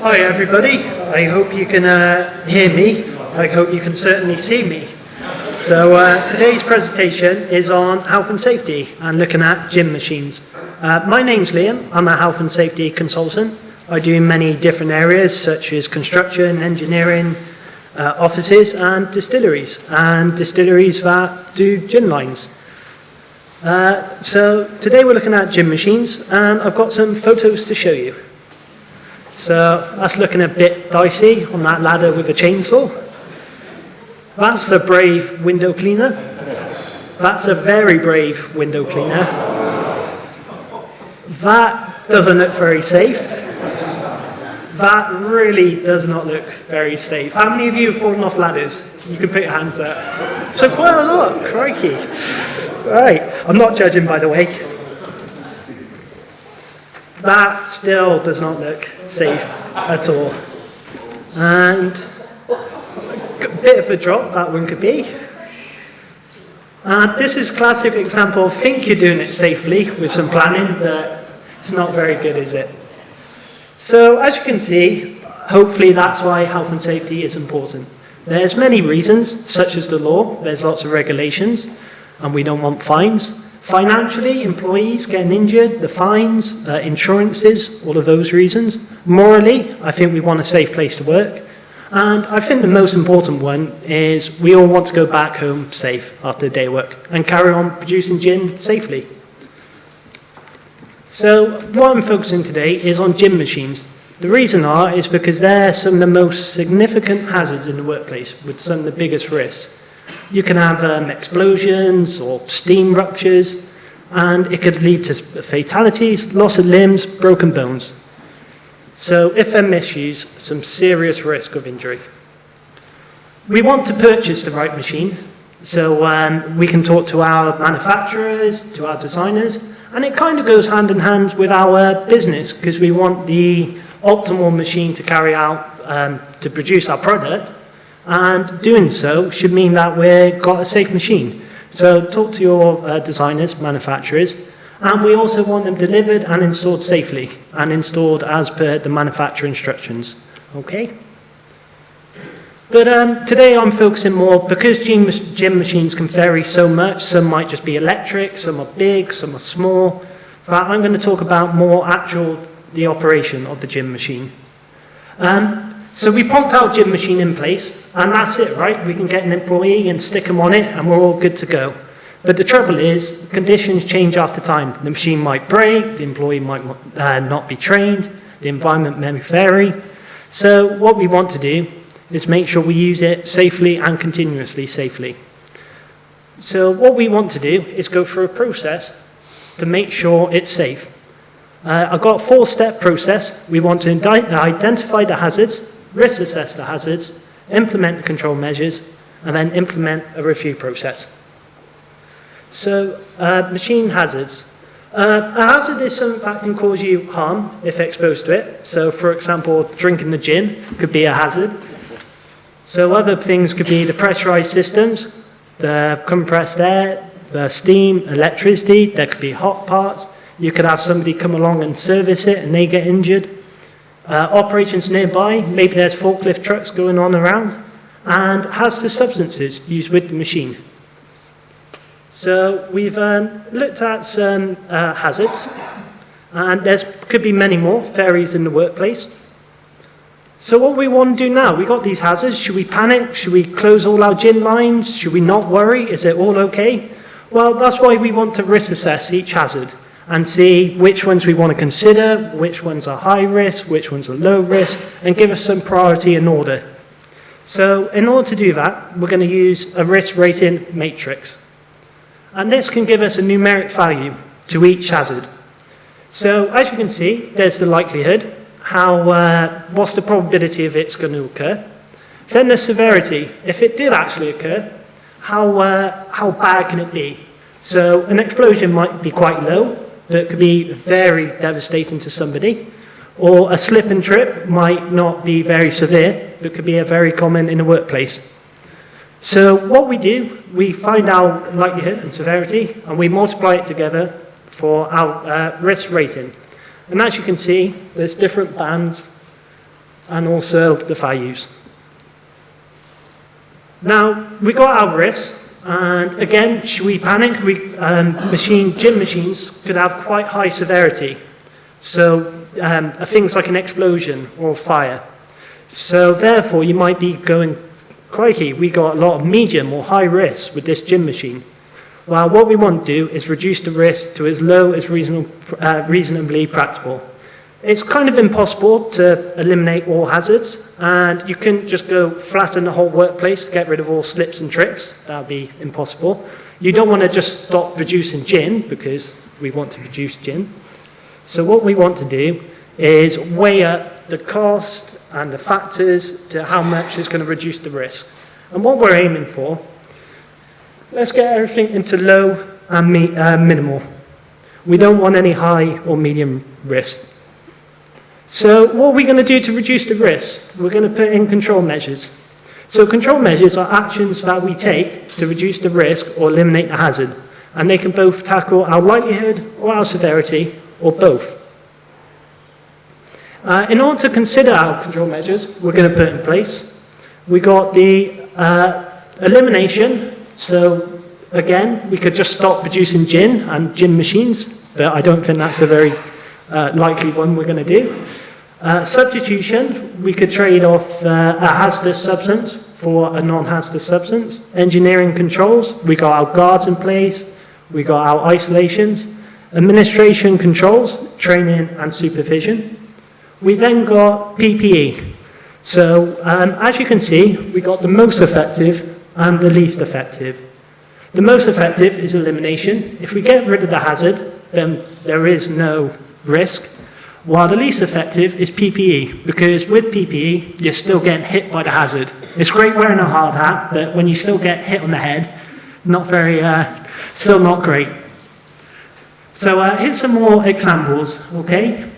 Hi everybody, I hope you can hear me. I hope you can certainly see me. So today's presentation is on health and safety and looking at gym machines. My name's Liam, I'm a health and safety consultant. I do many different areas such as construction, engineering, offices and distilleries that do gym lines. So today we're looking at gym machines and I've got some photos to show you. So that's looking a bit dicey on that ladder with a chainsaw. That's a brave window cleaner. That's a very brave window cleaner. That doesn't look very safe. That really does not look very safe. How many of you have fallen off ladders? You can put your hands up. So quite a lot, crikey. Right, I'm not judging by the way. That still does not look safe at all. And a bit of a drop that one could be. And this is a classic example of think you're doing it safely with some planning, but it's not very good, is it? So as you can see, hopefully that's why health and safety is important. There's many reasons, such as the law, there's lots of regulations, and we don't want fines. Financially, employees getting injured, the fines, insurances, all of those reasons. Morally, I think we want a safe place to work. And I think the most important one is we all want to go back home safe after a day of work and carry on producing gin safely. So what I'm focusing today is on gym machines. The reason is because they're some of the most significant hazards in the workplace with some of the biggest risks. You can have explosions or steam ruptures, and it could lead to fatalities, loss of limbs, broken bones. So if they're misused, some serious risk of injury. We want to purchase the right machine, so we can talk to our manufacturers, to our designers, and it kind of goes hand in hand with our business, because we want the optimal machine to carry out, to produce our product. And doing so should mean that we've got a safe machine. So talk to your designers, manufacturers, and we also want them delivered and installed safely and installed as per the manufacturer instructions. Okay? But today I'm focusing more, because gym machines can vary so much, some might just be electric, some are big, some are small, but I'm going to talk about more the operation of the gym machine. So we pumped our gym machine in place, and that's it, right? We can get an employee and stick them on it, and we're all good to go. But the trouble is, conditions change after time. The machine might break, the employee might not be trained, the environment may vary. So what we want to do is make sure we use it safely and continuously safely. So what we want to do is go through a process to make sure it's safe. I've got a 4-step process. We want to identify the hazards, risk assess the hazards, implement the control measures, and then implement a review process. So, machine hazards. A hazard is something that can cause you harm if exposed to it. So, for example, drinking the gin could be a hazard. So other things could be the pressurized systems, the compressed air, the steam, electricity, there could be hot parts. You could have somebody come along and service it and they get injured. Operations nearby, maybe there's forklift trucks going on around, and hazardous substances used with the machine. So we've looked at some hazards, and there could be many more, varies in the workplace. So what we want to do now, we've got these hazards. Should we panic? Should we close all our gin lines? Should we not worry? Is it all okay? Well, that's why we want to risk assess each hazard and see which ones we want to consider, which ones are high risk, which ones are low risk, and give us some priority and order. So in order to do that, we're going to use a risk rating matrix. And this can give us a numeric value to each hazard. So as you can see, there's the likelihood, what's the probability of it's going to occur. Then the severity, if it did actually occur, how bad can it be? So an explosion might be quite low, but it could be very devastating to somebody. Or a slip and trip might not be very severe, but could be very common in the workplace. So what we do, we find our likelihood and severity, and we multiply it together for our risk rating. And as you can see, there's different bands and also the values. Now, we got our risks, and again, should we panic? Gym machines could have quite high severity. So things like an explosion or fire. So therefore, you might be going, crikey, we got a lot of medium or high risks with this gym machine. Well, what we want to do is reduce the risk to as low as reasonably practical. It's kind of impossible to eliminate all hazards, and you couldn't just go flatten the whole workplace to get rid of all slips and trips. That would be impossible. You don't want to just stop producing gin, because we want to produce gin. So what we want to do is weigh up the cost and the factors to how much is going to reduce the risk. And what we're aiming for, let's get everything into low and minimal. We don't want any high or medium risk. So what are we going to do to reduce the risk? We're going to put in control measures. So control measures are actions that we take to reduce the risk or eliminate the hazard. And they can both tackle our likelihood or our severity, or both. In order to consider our control measures, we're going to put in place. We got the elimination. So again, we could just stop producing gin and gin machines, but I don't think that's a very likely one we're going to do. Substitution, we could trade off a hazardous substance for a non-hazardous substance. Engineering controls, we got our guards in place, we got our isolations. Administration controls, training and supervision. We then got PPE. So as you can see, we got the most effective and the least effective. The most effective is elimination. If we get rid of the hazard, then there is no risk. While the least effective is PPE, because with PPE, you're still getting hit by the hazard. It's great wearing a hard hat, but when you still get hit on the head, still not great. So here's some more examples, okay?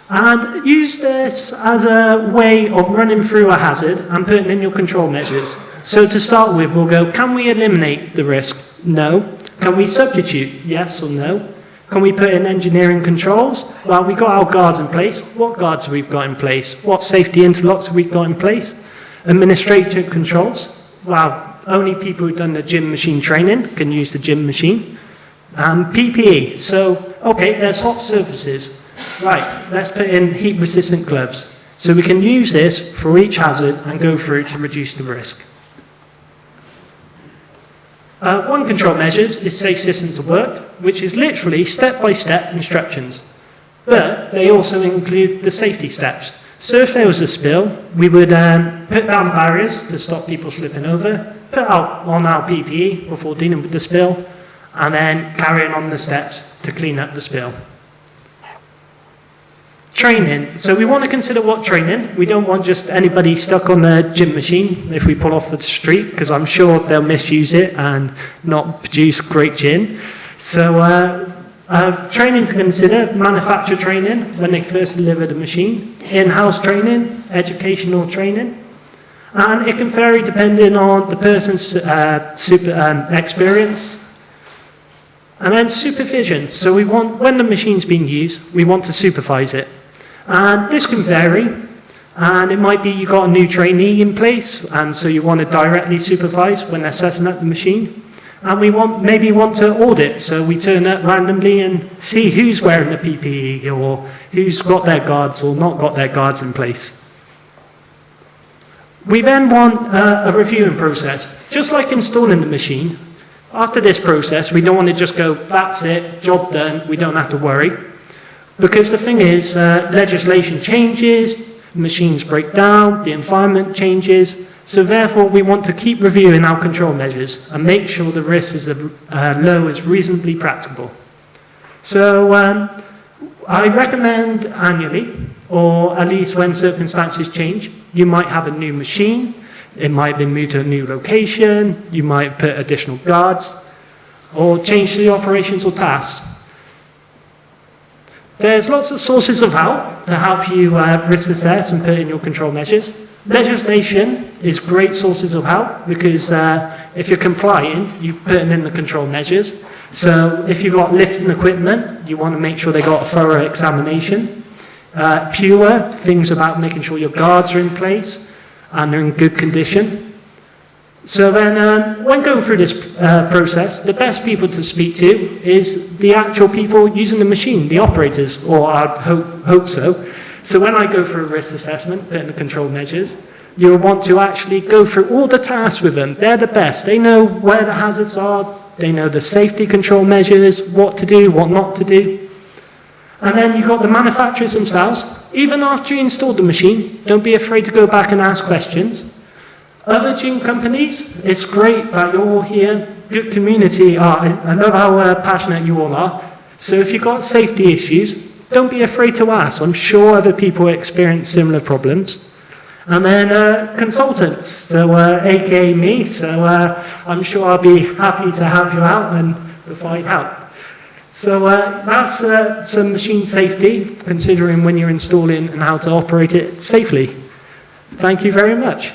And use this as a way of running through a hazard and putting in your control measures. So to start with, we'll go, can we eliminate the risk? No. Can we substitute? Yes or no. Can we put in engineering controls? Well, we've got our guards in place. What guards have we got in place? What safety interlocks have we got in place? Administrative controls. Well, only people who've done the gym machine training can use the gym machine. PPE. So, okay, there's hot surfaces. Right, let's put in heat-resistant gloves. So we can use this for each hazard and go through to reduce the risk. One control measures is safe systems of work, which is literally step-by-step instructions. But they also include the safety steps. So if there was a spill, we would put down barriers to stop people slipping over, put out on our PPE before dealing with the spill, and then carrying on the steps to clean up the spill. Training. So we want to consider what training. We don't want just anybody stuck on the gym machine if we pull off the street, because I'm sure they'll misuse it and not produce great gin. So training to consider, manufacturer training when they first deliver the machine, in-house training, educational training. And it can vary depending on the person's experience. And then supervision. So we want, when the machine's being used, we want to supervise it. And this can vary, and it might be you got a new trainee in place, and so you want to directly supervise when they're setting up the machine. And we maybe want to audit, so we turn up randomly and see who's wearing the PPE, or who's got their guards or not got their guards in place. We then want a reviewing process. Just like installing the machine, after this process, we don't want to just go, that's it, job done, we don't have to worry. Because the thing is, legislation changes, machines break down, the environment changes, so therefore we want to keep reviewing our control measures and make sure the risk is as low as reasonably practicable. So I recommend annually, or at least when circumstances change, you might have a new machine, it might have been moved to a new location, you might put additional guards, or change the operations or tasks. There's lots of sources of help to help you risk assess and put in your control measures. Legislation is great sources of help because if you're complying, you're putting in the control measures. So if you've got lifting equipment, you want to make sure they got a thorough examination. Pure, things about making sure your guards are in place and they're in good condition. So then, when going through this process, the best people to speak to is the actual people using the machine, the operators, or I'd hope so. So when I go through a risk assessment, putting the control measures, you'll want to actually go through all the tasks with them. They're the best. They know where the hazards are. They know the safety control measures, what to do, what not to do. And then you've got the manufacturers themselves. Even after you install the machine, don't be afraid to go back and ask questions. Other gym companies, it's great that you're all here, good community. I love how passionate you all are. So if you've got safety issues, don't be afraid to ask. I'm sure other people experience similar problems. And then consultants, so aka me, so I'm sure I'll be happy to help you out and provide help. So that's some machine safety, considering when you're installing and how to operate it safely. Thank you very much.